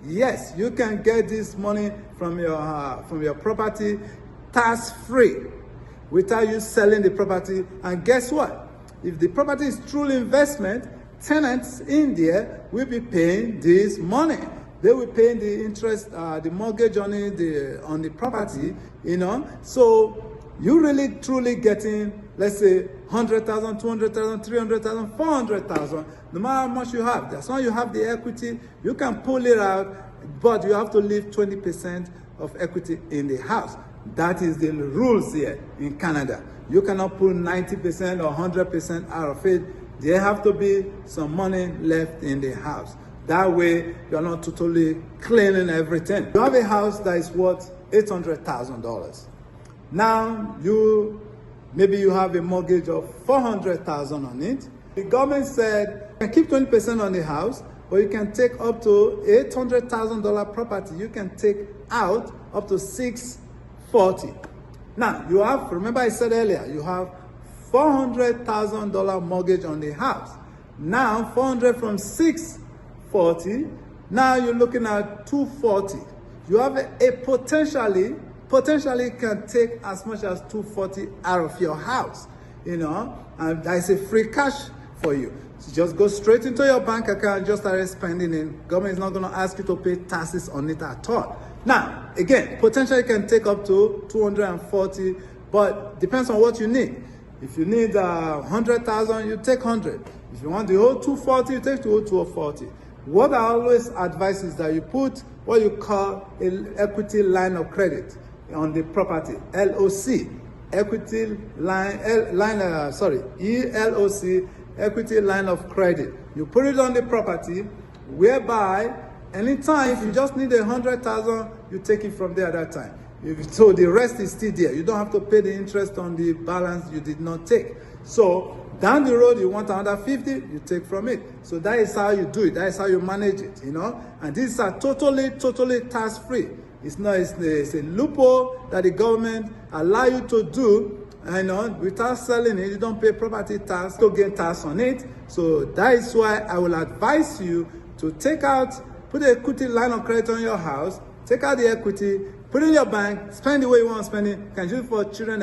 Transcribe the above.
Yes, you can get this money from your property tax-free without you selling the property. And guess what? If the property is truly investment, tenants in there will be paying this money. They will pay the interest, the mortgage on the property, you know. So you really truly getting, let's say, 100,000, 200,000, 300,000, 400,000, no matter how much you have. As long as you have the equity, you can pull it out, but you have to leave 20% of equity in the house. That is the rules here in Canada. You cannot pull 90% or 100% out of it. There have to be some money left in the house. That way, you're not totally cleaning everything. You have a house that is worth $800,000. Now, maybe you have a mortgage of $400,000 on it. The government said you can keep 20% on the house, but you can take up to $800,000 property. You can take out up to $640,000. Now, remember I said earlier, you have $400,000 mortgage on the house. Now, 400 from 640, now you're looking at 240. You have a potentially can take as much as 240 out of your house, you know, and that is a free cash for you. So just go straight into your bank account and just start spending it. Government is not going to ask you to pay taxes on it at all. Now, again, potentially can take up to 240, but depends on what you need. If you need 100,000, you take 100. If you want the whole 240, you take the whole 240. What I always advise is that you put what you call an equity line of credit on the property, LOC, equity line, ELOC, equity line of credit. You put it on the property, whereby anytime if you just need 100,000, you take it from there at that time. So the rest is still there. You don't have to pay the interest on the balance you did not take. So down the road, you want another 50, you take from it. So that is how you do it. That is how you manage it, you know. And these are totally tax-free. It's a loophole that the government allow you to do, you know, without selling it. You don't pay property tax, to gain tax on it. So that is why I will advise you to put an equity line of credit on your house, take out the equity, put it in your bank, spend the way you want to spend it, can use it for children